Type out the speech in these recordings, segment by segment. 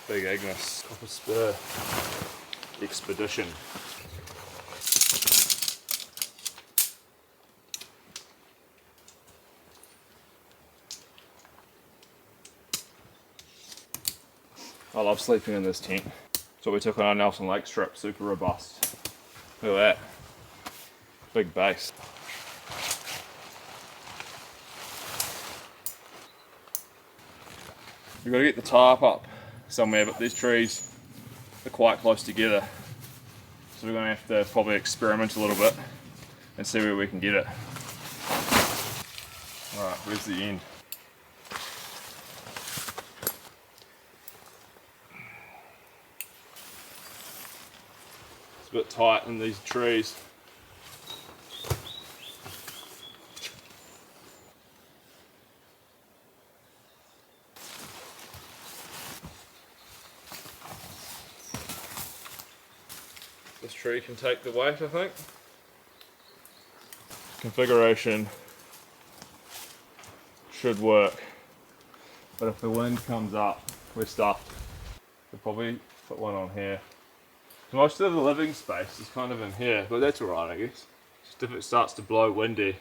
Big Agnes copper spur expedition. I love sleeping in this tent. So we took on our Nelson Lake strip, super robust. Look at that. Big base. We've got to get the tarp up somewhere, but these trees are quite close together. So we're going to have to probably experiment a little bit and see where we can get it. Alright, where's the end? It's a bit tight in these trees. This tree can take the weight, I think. Configuration should work, but if the wind comes up, we're stuffed. We'll probably put one on here. Most of the living space is kind of in here, but that's alright, I guess. Just if it starts to blow windy,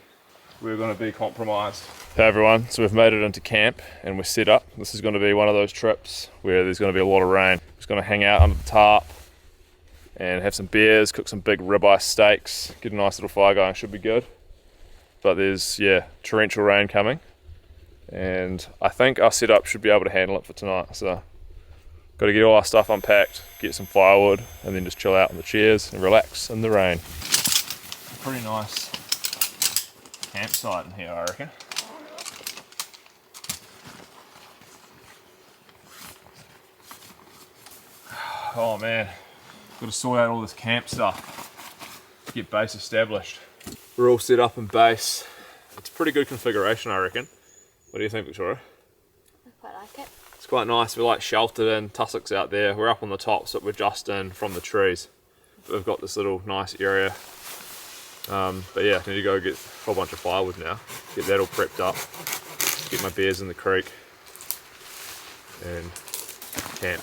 we're going to be compromised. Hey everyone, so we've made it into camp and we're set up. This is going to be one of those trips where there's going to be a lot of rain. We're just going to hang out under the tarp and have some beers, cook some big ribeye steaks, get a nice little fire going, should be good. But there's, yeah, torrential rain coming, and I think our setup should be able to handle it for tonight. So got to get all our stuff unpacked, get some firewood, and then just chill out on the chairs and relax in the rain. Pretty nice campsite in here, I reckon. Oh man, got to sort out all this camp stuff, get base established. We're all set up in base. It's a pretty good configuration, I reckon. What do you think, Victoria? I quite like it. It's quite nice. We're like sheltered in, tussocks out there. We're up on the top, so we're just in from the trees. But we've got this little nice area. But yeah, I need to go get a whole bunch of firewood now. Get that all prepped up. Get my beers in the creek. And camp.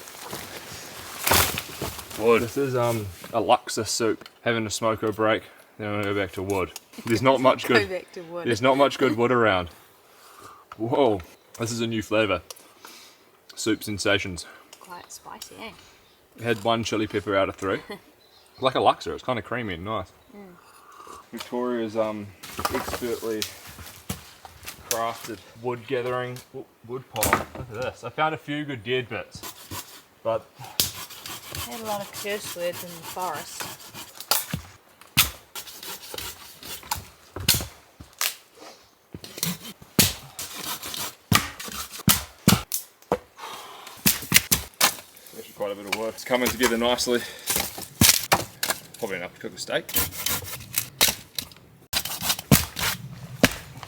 Wood. This is a Luxor soup. Having a smoker break, then I'm gonna go back to wood. There's not much good. Go back to wood. There's not much good wood around. Whoa, this is a new flavour. Soup sensations. Quite spicy, eh? Had 1 chili pepper out of 3. Like a Luxor, it's kind of creamy and nice. Victoria's expertly crafted wood gathering wood pile. Look at this. I found a few good dead bits, but I had a lot of curse words in the forest. actually quite a bit of wood. It's coming together nicely. Probably enough to cook a steak.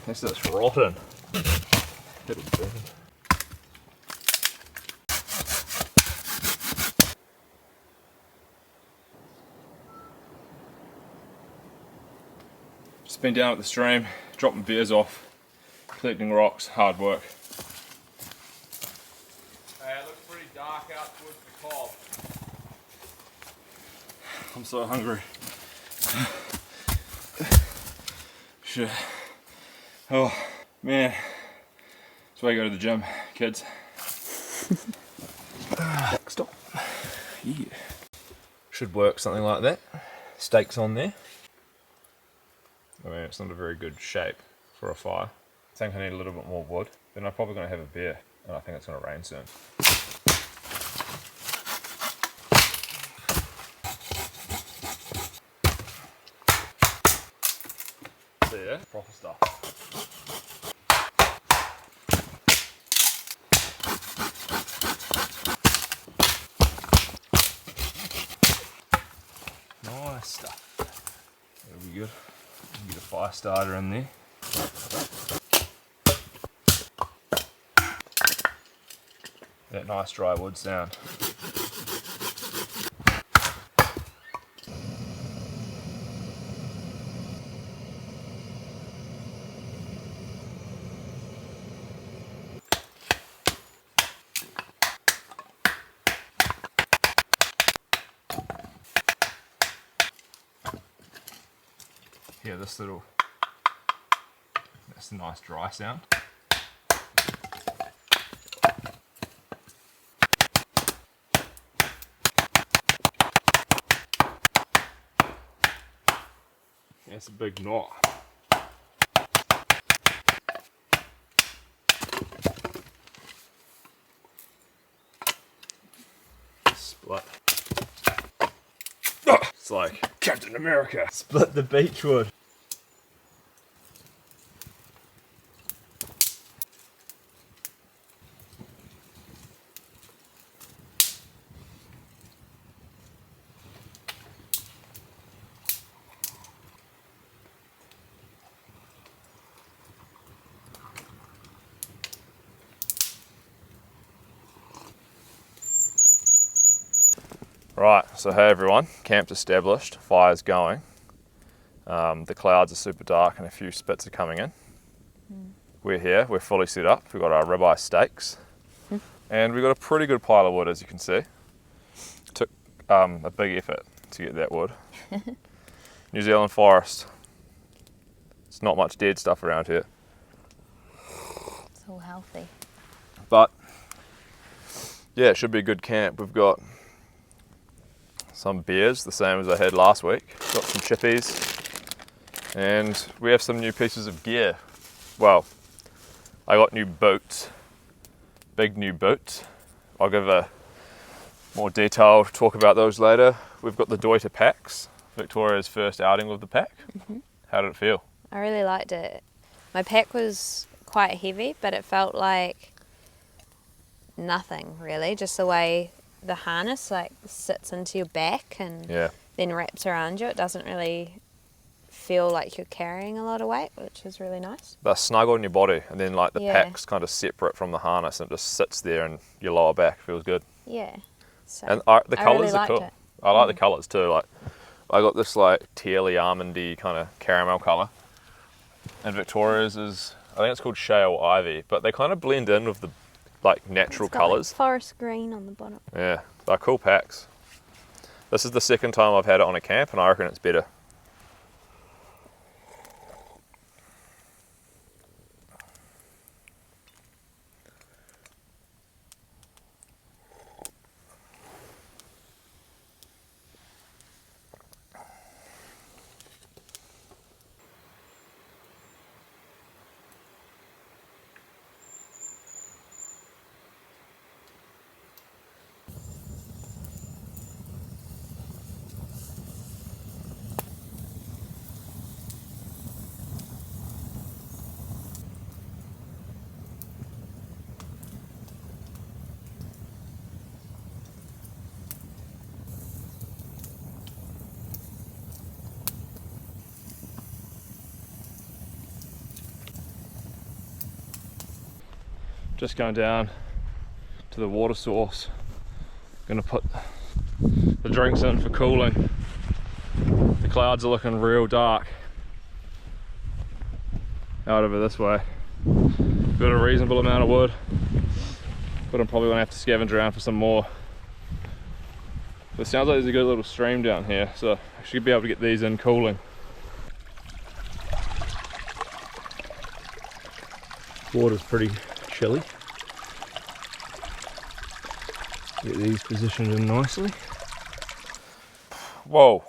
This is rotten. It'll burn. Just been down at the stream, dropping beers off, collecting rocks, hard work. Hey, it looks pretty dark out towards the top. I'm so hungry. Shit. Oh man, that's why you go to the gym, kids. Stop. Yeah. Should work something like that. Steaks on there. I mean, it's not a very good shape for a fire. I think I need a little bit more wood. Then I'm probably going to have a beer, and I think it's going to rain soon. So yeah, proper stuff. Nice stuff. That'll be good. Get a fire starter in there. That nice dry wood sound. hear this little, that's a nice dry sound. That's a big knot. Split. Oh, it's like Captain America. Split the beechwood. Right, so hey everyone, camp's established, fire's going. The clouds are super dark and a few spits are coming in. We're here, we're fully set up. We've got our ribeye steaks and we've got a pretty good pile of wood, as you can see. Took a big effort to get that wood. New Zealand forest. It's not much dead stuff around here. It's all healthy. But yeah, it should be a good camp. We've got some beers, the same as I had last week. Got some chippies, and we have some new pieces of gear. Well, I got new boots, big new boots. I'll give a more detailed talk about those later. We've got the Deuter packs, Victoria's first outing with the pack. How did it feel? I really liked it. My pack was quite heavy, but it felt like nothing really, just the way the harness like sits into your back and then wraps around you. It doesn't really feel like you're carrying a lot of weight, which is really nice. They're snug on your body, and then like the pack's kind of separate from the harness and it just sits there and your lower back feels good. Yeah. So and the colours really are cool. it. I like the colours too. Like I got this like tealy almondy kind of caramel colour, and Victoria's is, I think it's called shale ivy, but they kind of blend in with the like natural colours. Like forest green on the bottom. Yeah, they're cool packs. This is the second time I've had it on a camp and I reckon it's better. Just going down to the water source. Gonna put the drinks in for cooling. The clouds are looking real dark out over this way. Got a reasonable amount of wood, but I'm probably gonna have to scavenge around for some more. But it sounds like there's a good little stream down here, so I should be able to get these in cooling. Water's pretty chilly. Get these positioned in nicely. Whoa.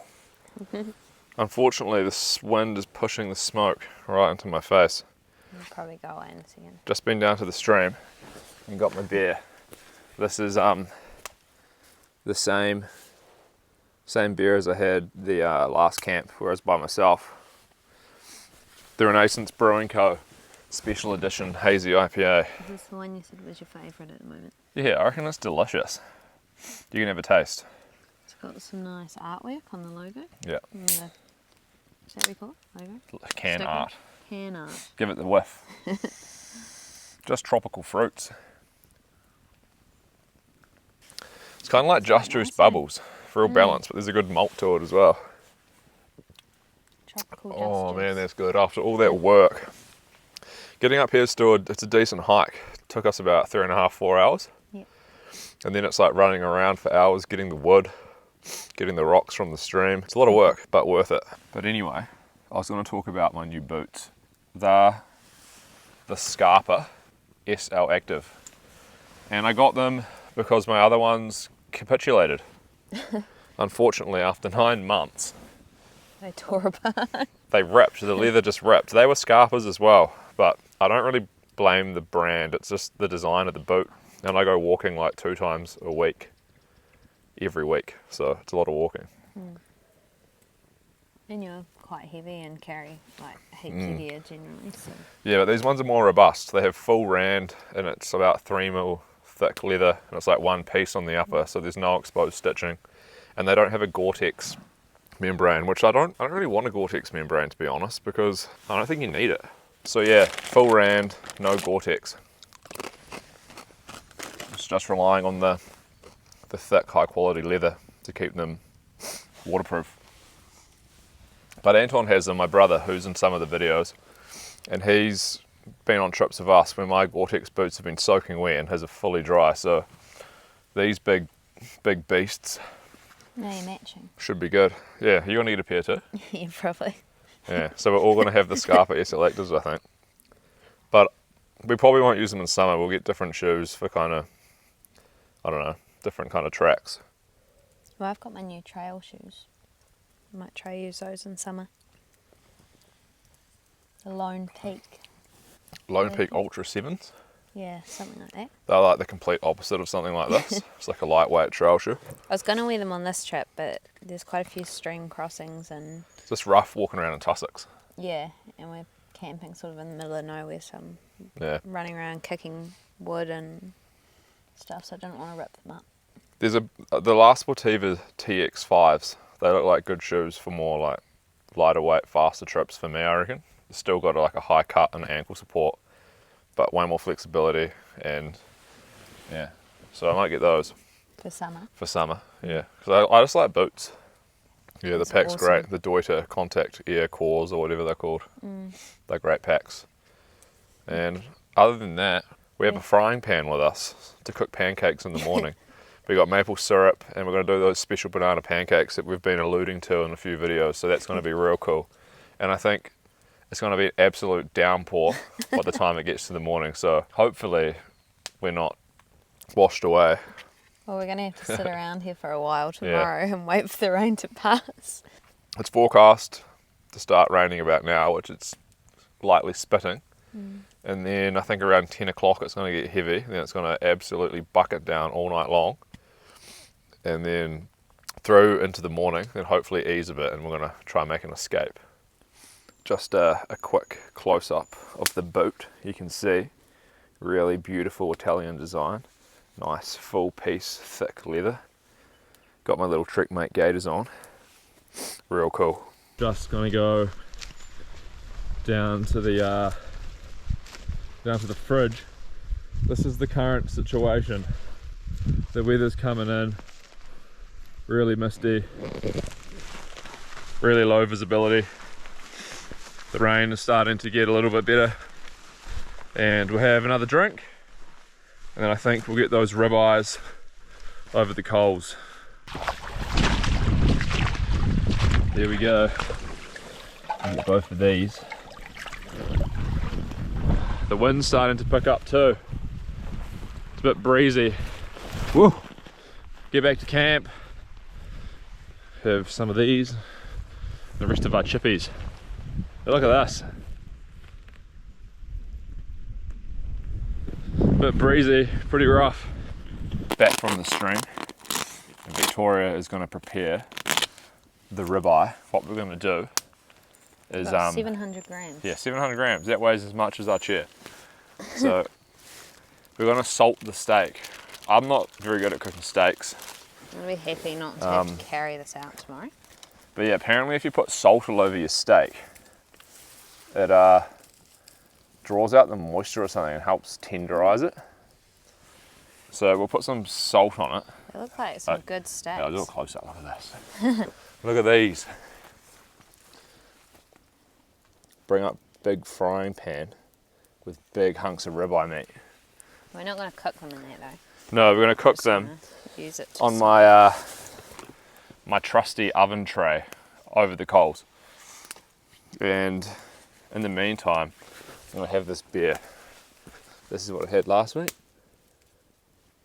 Unfortunately, this wind is pushing the smoke right into my face. You'll probably go in again. Just been down to the stream and got my beer. This is the same beer as I had the last camp where I was by myself. The Renaissance Brewing Co. Special Edition Hazy IPA. Is this the one you said was your favourite at the moment? Yeah, I reckon it's delicious. You can have a taste. It's got some nice artwork on the logo. Yeah. Is that what we call it? Logo? Can Sticker? art. Can art. Give it the whiff. Just tropical fruits. It's kind of like Just Juice Bubbles. Real balanced, but there's a good malt to it as well. Tropical Oh juice. man, that's good. After all that work. Getting up here is still, it's a decent hike. It took us about 3.5, 4 hours. Yep. And then it's like running around for hours, getting the wood, getting the rocks from the stream. It's a lot of work, but worth it. But anyway, I was going to talk about my new boots. They're the Scarpa SL Active. And I got them because my other ones capitulated. Unfortunately, after 9 months. They tore apart. They ripped, the leather just ripped. They were Scarpas as well, but I don't really blame the brand. It's just the design of the boot. And I go walking like 2 times a week, every week. So it's a lot of walking. And you're quite heavy and carry like heaps of gear generally. So. Yeah, but these ones are more robust. They have full rand and it's about 3mm thick leather and it's like one piece on the upper, so there's no exposed stitching. And they don't have a Gore-Tex membrane, which I don't really want a Gore-Tex membrane, to be honest, because I don't think you need it. So yeah, full rand, no Gore-Tex. It's just relying on the thick, high quality leather to keep them waterproof. But Anton has them, my brother, who's in some of the videos, and he's been on trips with us where my Gore-Tex boots have been soaking wet and his are fully dry. So these big beasts. No, you're matching. Should be good. Yeah, you're gonna get a pair too. Yeah, probably. Yeah, so we're all gonna have the Scarpa SL Actives, I think. But we probably won't use them in summer. We'll get different shoes for kind of, I don't know, different kind of tracks. Well, I've got my new trail shoes. I might try use those in summer. The Lone Peak. Lone Peak Ultra 7s. Yeah, something like that. They're like the complete opposite of something like this. It's like a lightweight trail shoe. I was going to wear them on this trip, but there's quite a few stream crossings and... It's just rough walking around in tussocks. Yeah, and we're camping sort of in the middle of nowhere, so I'm Yeah. running around kicking wood and stuff, so I don't want to rip them up. There's the La Sportiva TX5s. They look like good shoes for more like lighter weight, faster trips for me, I reckon. It's still got like a high cut and ankle support, but way more flexibility, and yeah, so I might get those For summer. for summer. Yeah, because I just like boots. Yeah, That's the pack's awesome. great. The Deuter Contact Air Cores or whatever they're called. They're great packs. And other than that, we have a frying pan with us to cook pancakes in the morning. We got maple syrup, and we're going to do those special banana pancakes that we've been alluding to in a few videos, so that's going to be real cool. And I think it's going to be an absolute downpour by the time it gets to the morning, so hopefully we're not washed away. Well, we're going to have to sit around here for a while tomorrow and wait for the rain to pass. It's forecast to start raining about now, which it's lightly spitting. And then I think around 10 o'clock it's going to get heavy, then it's going to absolutely bucket down all night long. And then through into the morning, then hopefully ease a bit, and we're going to try and make an escape. Just a quick close-up of the boot. You can see really beautiful Italian design. Nice full piece, thick leather. Got my little Trickmate gaiters on. Real cool. Just going to go down to the fridge. This is the current situation. The weather's coming in. Really misty, really low visibility. The rain is starting to get a little bit better, and we'll have another drink, and then I think we'll get those ribeyes over the coals. There we go. I'll get both of these. The wind's starting to pick up too. It's a bit breezy. Woo! Get back to camp. Have some of these, the rest of our chippies. But look at this. Bit breezy, pretty rough. Back from the stream, and Victoria is going to prepare the ribeye. What we're going to do is 700 grams. Yeah, 700 grams. That weighs as much as our chair. So we're going to salt the steak. I'm not very good at cooking steaks. I'm going to be happy not to have to carry this out tomorrow. But yeah, apparently if you put salt all over your steak, it draws out the moisture or something and helps tenderize it. So we'll put some salt on it. They look like some good steaks. Yeah, I'll do a close up. Look at this. Look at these. Bring up big frying pan with big hunks of ribeye meat. We're not going to cook them in there though. No, we're going to cook them Use it on my my trusty oven tray over the coals. And in the meantime, I'm gonna have this beer. This is what I had last week.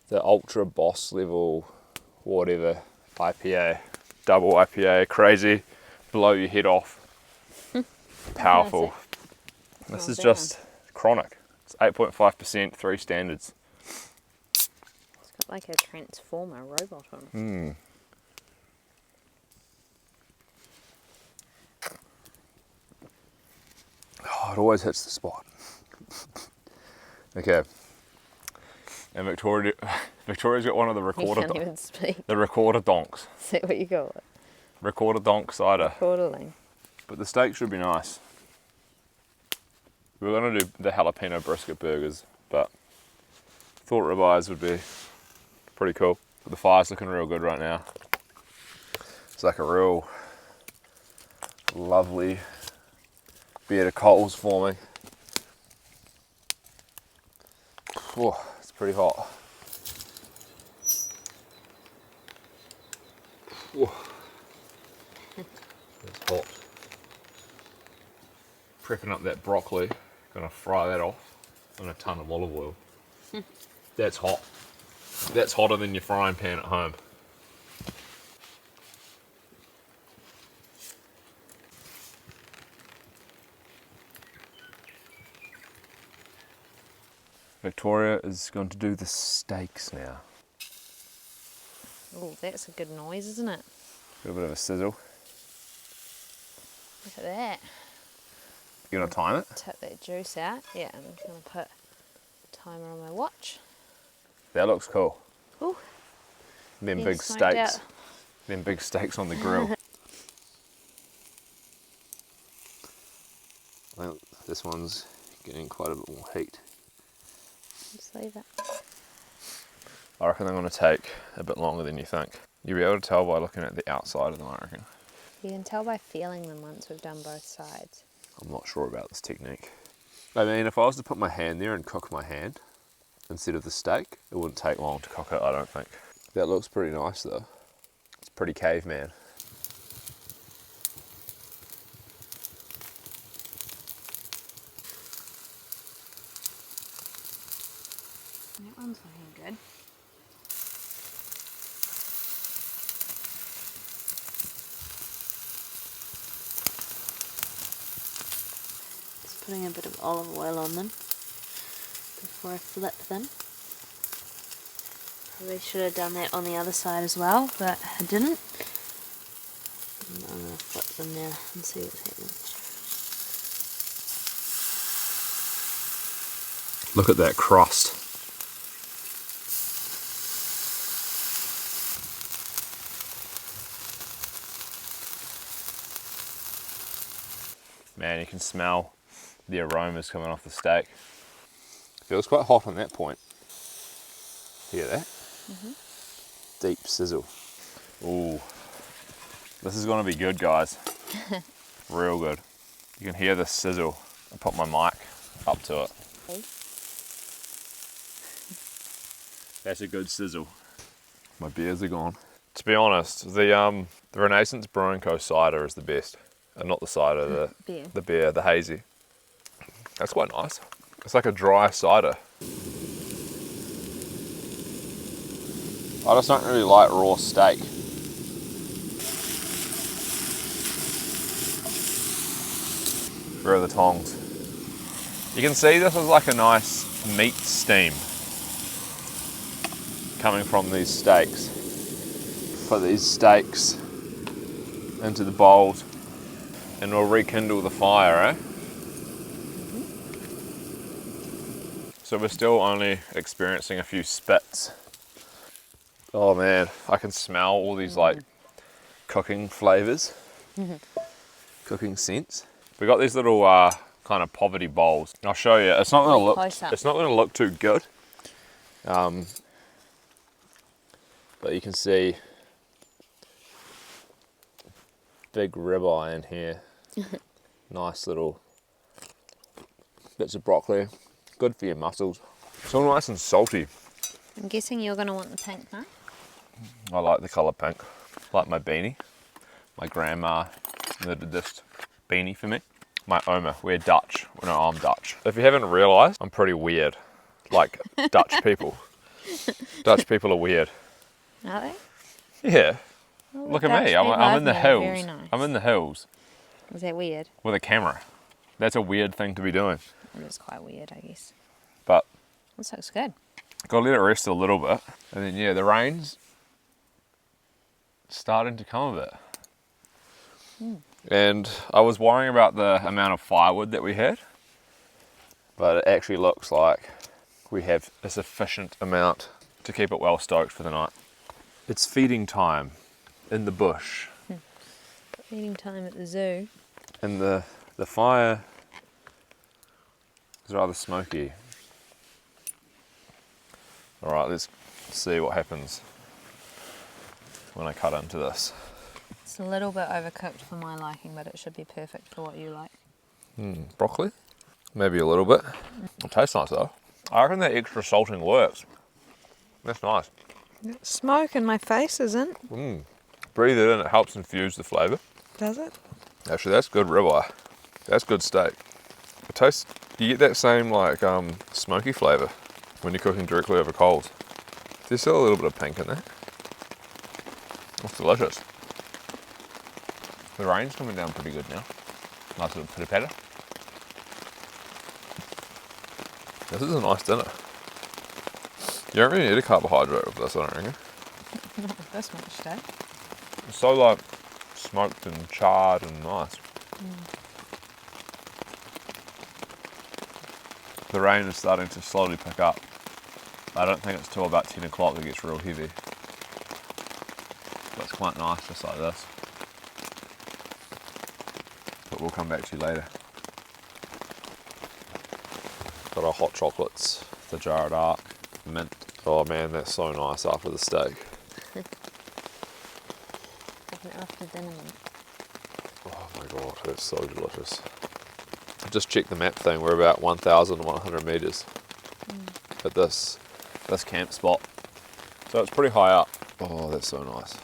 The Ultra Boss level, whatever, IPA, double IPA, crazy, blow your head off, powerful. This is just chronic. It's 8.5%, 3 standards. It's got like a transformer robot on it. Oh, it always hits the spot. Okay. And Victoria's got one of the You can't even speak. the recorder donks. Is that what you call it? Recorder donk cider. Recorderling. But the steak should be nice. We were going to do the jalapeno brisket burgers, but thought ribeyes would be pretty cool. But the fire's looking real good right now. It's like a real lovely bed of coals forming. Oh, it's pretty hot. Oh. It's hot. Prepping up that broccoli. Gonna fry that off in a ton of olive oil. That's hot. That's hotter than your frying pan at home. Victoria is going to do the steaks now. Oh, that's a good noise, isn't it? A little bit of a sizzle. Look at that. You gonna time it? Tip that juice out. Yeah, I'm going to put a timer on my watch. That looks cool. Ooh. Them Yeah, big smoked steaks. out. Them big steaks on the grill. I think this one's getting quite a bit more heat. Just leave it. I reckon they're going to take a bit longer than you think. You'll be able to tell by looking at the outside of them, I reckon. You can tell by feeling them once we've done both sides. I'm not sure about this technique. I mean, if I was to put my hand there and cook my hand instead of the steak, it wouldn't take long to cook it, I don't think. That looks pretty nice though. It's pretty caveman. That one's looking good. Just putting a bit of olive oil on them before I flip them. Probably should have done that on the other side as well, but I didn't. And I'm going to flip them now and see what's happening. Look at that crust. Man, you can smell the aromas coming off the steak. Feels quite hot on that point. Hear that? Mm-hmm. Deep sizzle. Ooh, this is gonna be good, guys. Real good. You can hear the sizzle. I put my mic up to it. Okay. That's a good sizzle. My beers are gone. To be honest, the Renaissance Brewing Co. cider is the best. Not the cider, the beer, the hazy. That's quite nice. It's like a dry cider. I just don't really like raw steak. Where are the tongs? You can see this is like a nice meat steam coming from these steaks. Put these steaks into the bowls and we'll rekindle the fire, eh? Mm-hmm. So we're still only experiencing a few spits. Oh man, I can smell all these like cooking flavors, cooking scents. We got these little kind of poverty bowls. I'll show you. It's not going to look. It's not going to look too good. But you can see big ribeye in here. Nice little bits of broccoli. Good for your muscles. It's all nice and salty. I'm guessing you're going to want the pink, no? I like the colour pink. Like my beanie. My grandma knitted this beanie for me. My Oma, we're Dutch. Well, no, I'm Dutch. If you haven't realised, I'm pretty weird. Like Dutch people. Dutch people are weird. Are they? Yeah. Well, Look at Dutch me. people I'm in the I've met are hills. very nice. I'm in the hills Is that weird? with a camera. That's a weird thing to be doing. It is quite weird, I guess. But This looks good. gotta let it rest a little bit. And then, yeah, the rain's starting to come a bit. And I was worrying about the amount of firewood that we had, but it actually looks like we have a sufficient amount to keep it well stoked for the night. It's feeding time in the bush. Feeding time at the zoo. And the fire is rather smoky. Alright, let's see what happens when I cut into this. It's a little bit overcooked for my liking, but it should be perfect for what you like. Broccoli? Maybe a little bit. It tastes nice though. I reckon that extra salting works. That's nice. Smoke in my face, isn't? Breathe it in, it helps infuse the flavour. Does it? Actually, that's good ribeye. That's good steak. It tastes, you get that same like smoky flavour when you're cooking directly over coals. There's still a little bit of pink in there. It's delicious. The rain's coming down pretty good now. Nice little pitter patter. This is a nice dinner. You don't really need a carbohydrate with this, I don't reckon. Not with this much, Dad. It's so like smoked and charred and nice. The rain is starting to slowly pick up. I don't think it's till about 10 o'clock it gets real heavy. But it's quite nice just like this. But we'll come back to you later. Got our hot chocolates, the jar of arc, mint. Oh man, that's so nice after the steak. After dinner, mint. Oh my god, that's so delicious. Just check the map thing, we're about 1,100 metres at this camp spot. So it's pretty high up. Oh, that's so nice.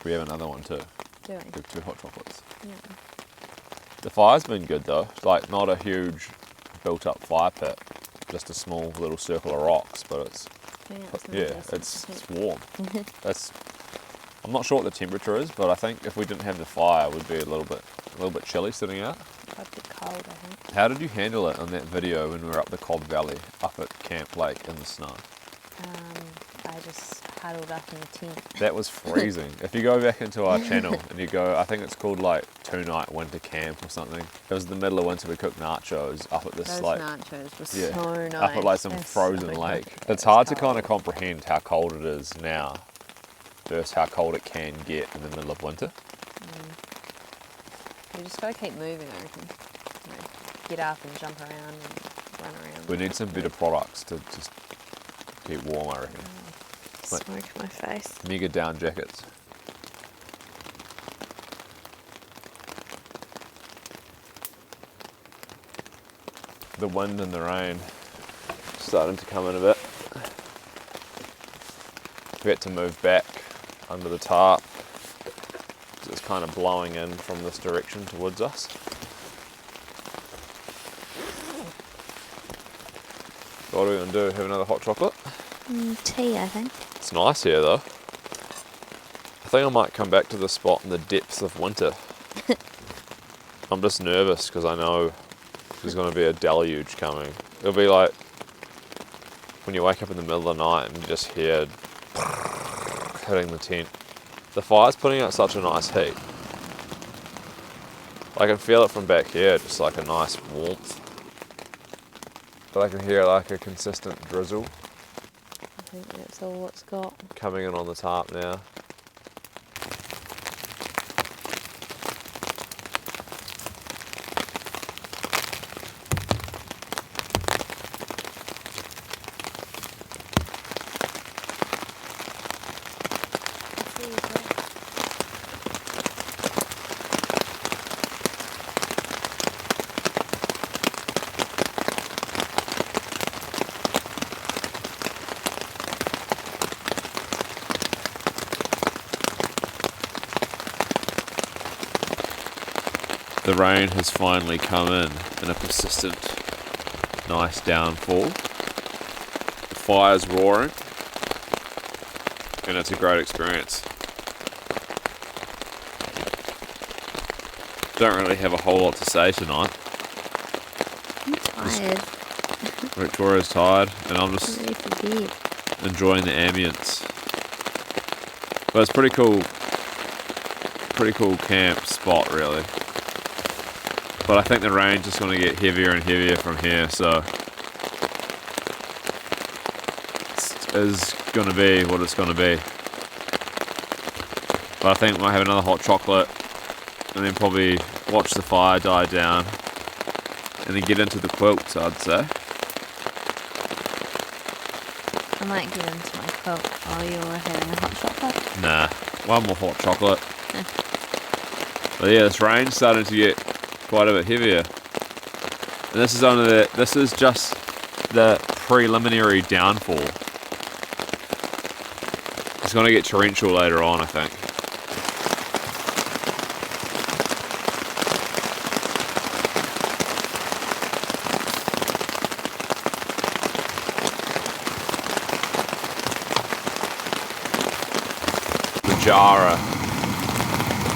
We have another one too. Do we? We have 2 hot chocolates. Yeah. The fire's been good though. Like not a huge built up fire pit, just a small little circle of rocks, but it's it's warm. That's I'm not sure what the temperature is, but I think if we didn't have the fire, it would be a little bit chilly sitting out. I'd be cold, I think. How did you handle it on that video when we were up the Cobb Valley, up at Camp Lake in the snow? I just huddled up in the tent. That was freezing. If you go back into our channel and you go, I think it's called like 2-night winter camp or something. It was the middle of winter, we cooked nachos up at this Those like nachos were so nice. up at like some They're frozen so lake. good. It's hard to kind of comprehend how cold it is now versus how cold it can get in the middle of winter. You just gotta keep moving, I reckon. You know, get up and jump around and run around. We need some better products to just keep warm, I reckon. Smoke in my face. Mega down jackets. The wind and the rain starting to come in a bit. We had to move back under the tarp. It's kind of blowing in from this direction towards us. So what are we going to do? Have another hot chocolate? Tea, I think. It's nice here though. I think I might come back to this spot in the depths of winter. I'm just nervous because I know there's going to be a deluge coming. It'll be like when you wake up in the middle of the night and you just hear hitting the tent. The fire's putting out such a nice heat. I can feel it from back here, just like a nice warmth. But I can hear like a consistent drizzle. I think that's all it's got. Coming in on the tarp now. The rain has finally come in a persistent, nice downfall. The fire's roaring, and it's a great experience. Don't really have a whole lot to say tonight. I'm tired. Victoria's tired, and I'm just Ready for bed. enjoying the ambience. But it's pretty cool camp spot, really. But I think the rain's just going to get heavier and heavier from here, so it is going to be what it's going to be. But I think I might have another hot chocolate, and then probably watch the fire die down, and then get into the quilts, I'd say. I might get into my quilt while you're having a hot chocolate. Nah, one more hot chocolate. But yeah, this rain's starting to get quite a bit heavier. And this is just the preliminary downfall. It's going to get torrential later on, I think.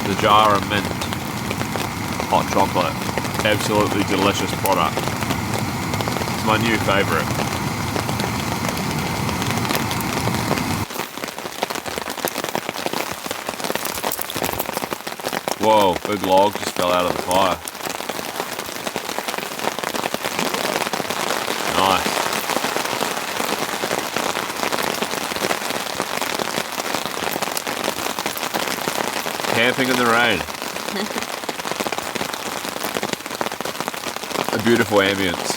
The Jara mint hot chocolate, absolutely delicious product. It's my new favourite. Whoa, big log just fell out of the fire. Nice. Camping in the rain. A beautiful ambience.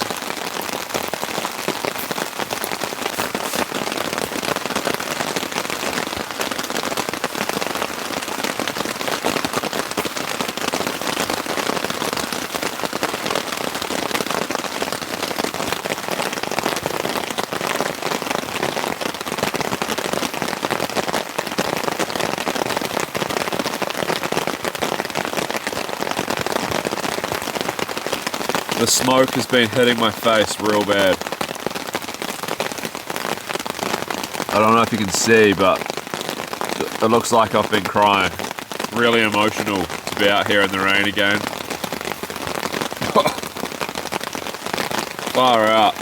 The smoke has been hitting my face real bad. I don't know if you can see, but it looks like I've been crying. Really emotional to be out here in the rain again. Far out.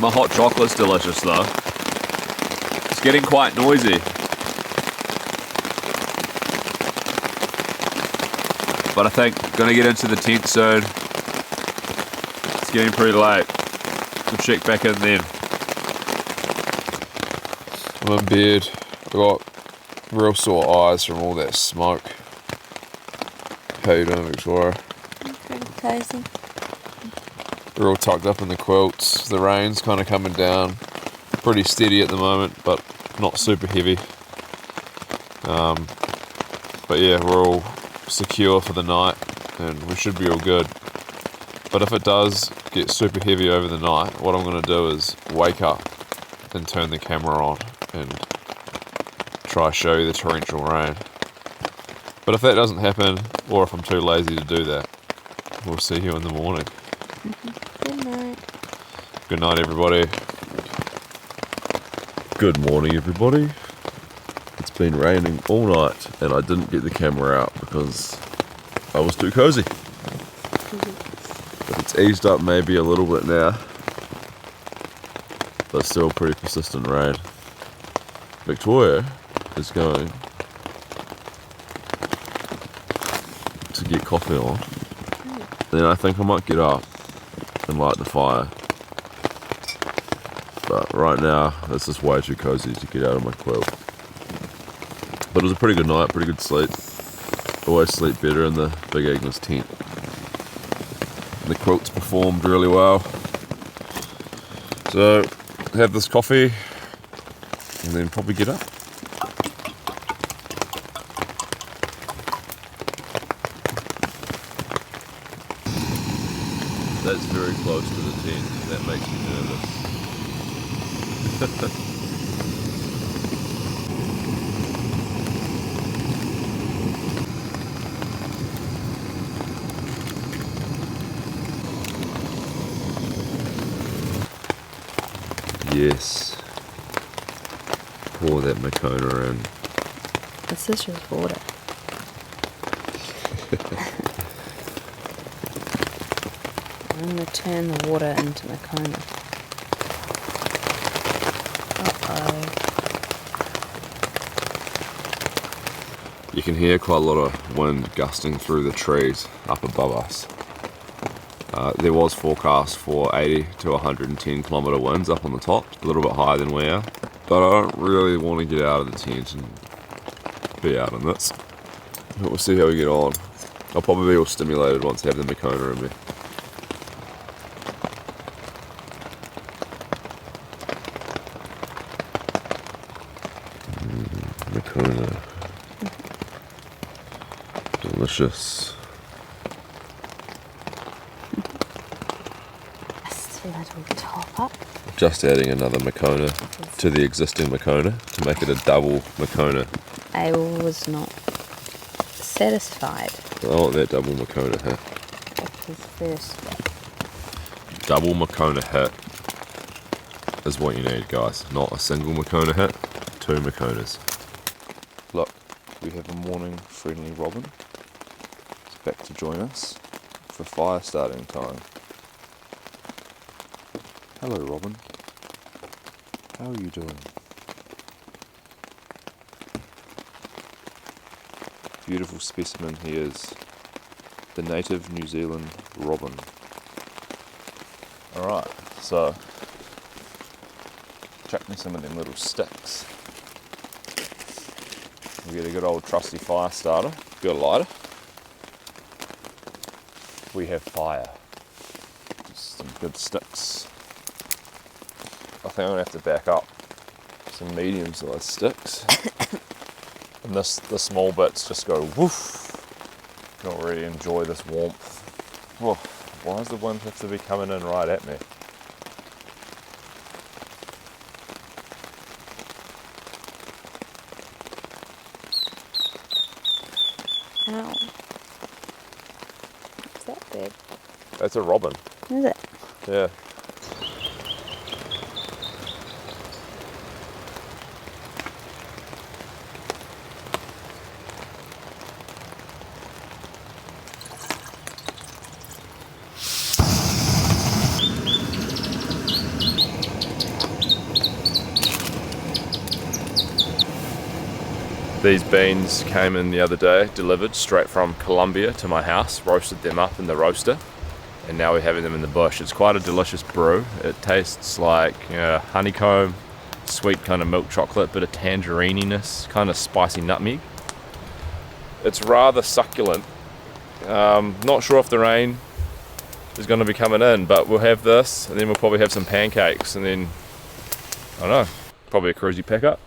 My hot chocolate's delicious though. It's getting quite noisy. But I think I'm gonna get into the tent soon. It's getting pretty late. We'll check back in then. I'm in bed. I've got real sore eyes from all that smoke. How you doing, Victoria? Pretty cozy. We're all tucked up in the quilts. The rain's kind of coming down. Pretty steady at the moment, but not super heavy. But yeah, we're all secure for the night and we should be all good. But if it does get super heavy over the night, what I'm going to do is wake up and turn the camera on and try to show you the torrential rain. But if that doesn't happen, or if I'm too lazy to do that, we'll see you in the morning. Good night. Good night, everybody. Good morning, everybody. It's been raining all night and I didn't get the camera out because I was too cozy. But it's eased up maybe a little bit now, but still pretty persistent rain. Victoria is going to get coffee on. Then I think I might get up and light the fire. But right now, it's just way too cozy to get out of my quilt. But it was a pretty good night, pretty good sleep. Always sleep better in the Big Agnes tent. And the quilts performed really well. So, have this coffee and then probably get up. That's very close to the tent. That makes me nervous. Yes. Pour that Makona in. This is just water. I'm going to turn the water into Makona. Uh-oh. You can hear quite a lot of wind gusting through the trees up above us. There was forecast for 80 to 110 kilometre winds up on the top, a little bit higher than we are. But I don't really want to get out of the tent and be out in this. But we'll see how we get on. I'll probably be all stimulated once I have the Makona in me. Makona. Delicious. Just a little top up. Just adding another Makona to the existing Makona to make it a double Makona. I was not satisfied I want that double Makona hit. with his first bit. Double Makona hit is what you need, guys. Not a single Makona hit, 2 Makonas. Look, we have a morning friendly robin. He's back to join us for fire starting time. Hello, Robin. How are you doing? Beautiful specimen he is. The native New Zealand robin. Alright, so chuck me some of them little sticks. We get a good old trusty fire starter. Got a lighter. We have fire. Just some good sticks. I think I'm gonna have to back up some medium-sized sticks. And the small bits just go woof. Not really enjoy this warmth. Whoa, why does the wind have to be coming in right at me? Ow. What's that bird? That's a robin. Is it? Yeah. These beans came in the other day, delivered straight from Colombia to my house, roasted them up in the roaster, and now we're having them in the bush. It's quite a delicious brew. It tastes like honeycomb, sweet kind of milk chocolate, bit of tangerininess, kind of spicy nutmeg. It's rather succulent. Not sure if the rain is going to be coming in, but we'll have this, and then we'll probably have some pancakes, and then, I don't know, probably a cruisy pickup.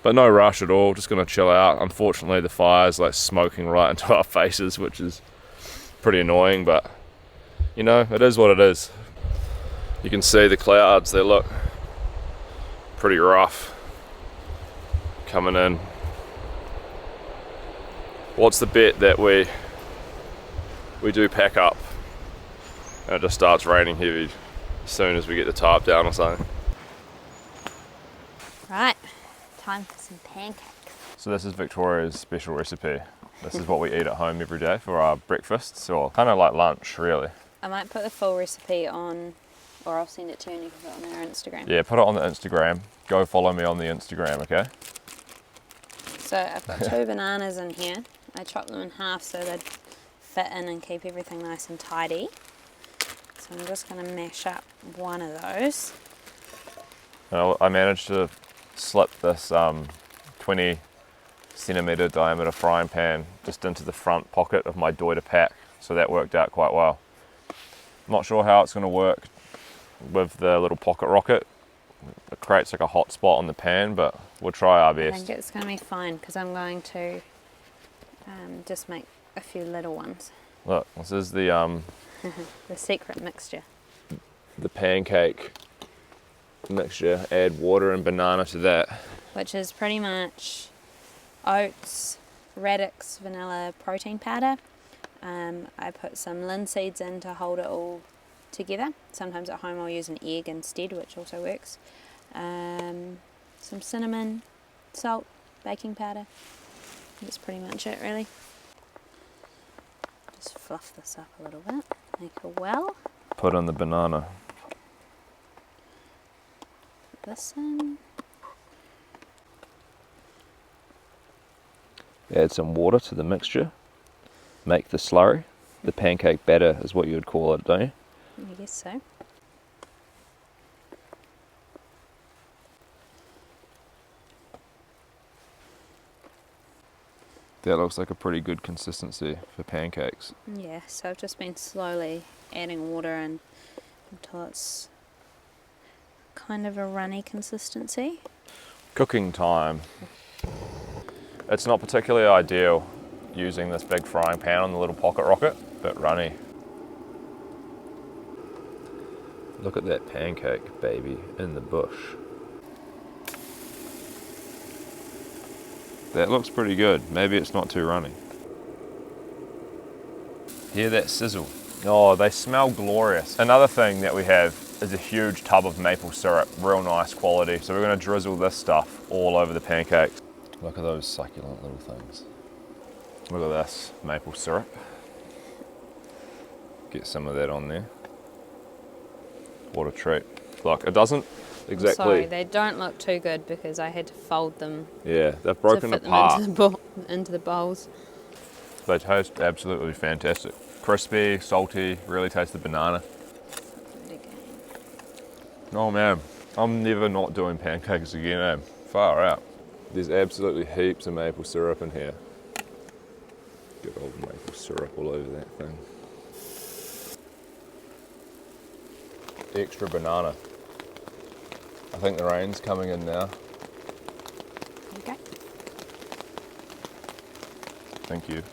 But no rush at all, just gonna chill out. Unfortunately the fire's like smoking right into our faces, which is pretty annoying, but you know, it is what it is. You can see the clouds, they look pretty rough coming in. What's the bet that we do pack up and it just starts raining heavy as soon as we get the tarp down or something? Right, time for some pancakes. So this is Victoria's special recipe. This is what we eat at home every day for our breakfasts, or kind of like lunch, really. I might put the full recipe on, or I'll send it to you and you can put it on our Instagram. Yeah, put it on the Instagram. Go follow me on the Instagram, okay? So I've got 2 bananas in here. I chopped them in half so they'd fit in and keep everything nice and tidy. So I'm just going to mash up one of those. I managed to slip this 20 centimetre diameter frying pan just into the front pocket of my Deuter pack, so that worked out quite well. Not sure how it's going to work with the little pocket rocket. It creates like a hot spot on the pan, but we'll try our best. I think it's going to be fine because I'm going to just make a few little ones. Look, this is the The secret mixture. the pancake mixture. Add water and banana to that. Which is pretty much oats, radix, vanilla, protein powder. I put some linseeds in to hold it all together. Sometimes at home I'll use an egg instead, which also works. Some cinnamon, salt, baking powder. That's pretty much it really. Just fluff this up a little bit, make a well. Put in the banana. Put this in. Add some water to the mixture. Make the slurry. The pancake batter is what you would call it, don't you? I guess so. That looks like a pretty good consistency for pancakes. Yeah, so I've just been slowly adding water in until it's kind of a runny consistency. Cooking time. It's not particularly ideal using this big frying pan on the little pocket rocket, but runny. Look at that pancake, baby, in the bush. That looks pretty good. Maybe it's not too runny. Hear that sizzle? Oh, they smell glorious. Another thing that we have is a huge tub of maple syrup, real nice quality. So we're gonna drizzle this stuff all over the pancakes. Look at those succulent little things. Look at this, maple syrup. Get some of that on there. What a treat. Look, it doesn't exactly... Sorry, they don't look too good because I had to fold them. Yeah, they've broken to fit apart. them into the bowls. They taste absolutely fantastic. Crispy, salty, really taste the banana. Oh man, I'm never not doing pancakes again, eh? Far out. There's absolutely heaps of maple syrup in here. Good old maple syrup all over that thing. Extra banana. I think the rain's coming in now. Okay. Thank you.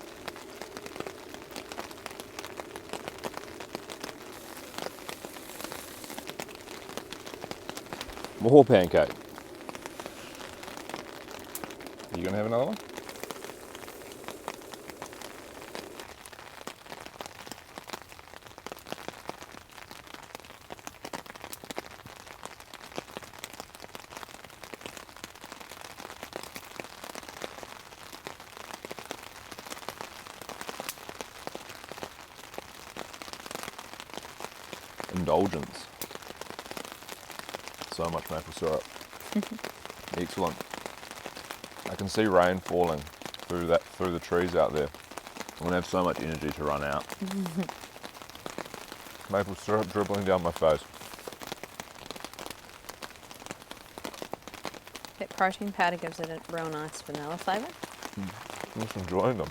More pancake. Are you gonna have another one? Indulgence. So much maple syrup. Excellent. I can see rain falling through the trees out there. I'm gonna have so much energy to run out. Maple syrup dribbling down my face. That protein powder gives it a real nice vanilla flavour. I'm just enjoying them.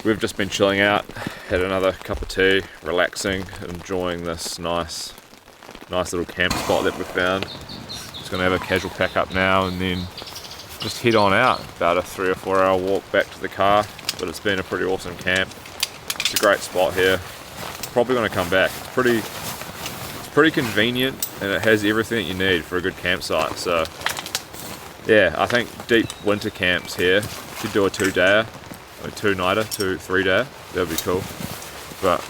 We've just been chilling out, had another cup of tea, relaxing, enjoying this nice little camp spot that we found. Just gonna have a casual pack up now and then just head on out. About a 3 or 4 hour walk back to the car, but it's been a pretty awesome camp. It's a great spot here. Probably gonna come back. It's pretty convenient and it has everything that you need for a good campsite. So yeah, I think deep winter camps here, could do a 2-dayer, a 2-nighter, 3-dayer, that'd be cool. But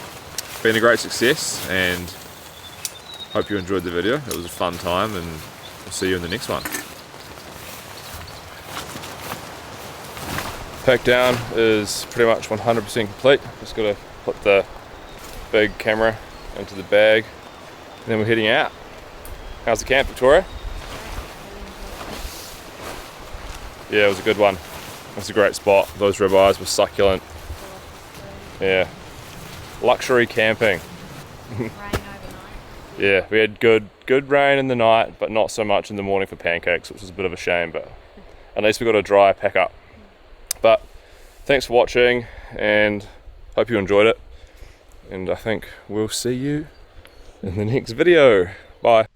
been a great success and hope you enjoyed the video. It was a fun time and we'll see you in the next one. Pack down is pretty much 100% complete. Just got to put the big camera into the bag and then we're heading out. How's the camp, Victoria? Yeah, it was a good one. It's a great spot. Those ribeyes were succulent. Yeah. Luxury camping. Rain overnight. Yeah, we had good rain in the night, but not so much in the morning for pancakes, which was a bit of a shame, but at least we got a dry pack up. But thanks for watching and hope you enjoyed it. And I think we'll see you in the next video. Bye.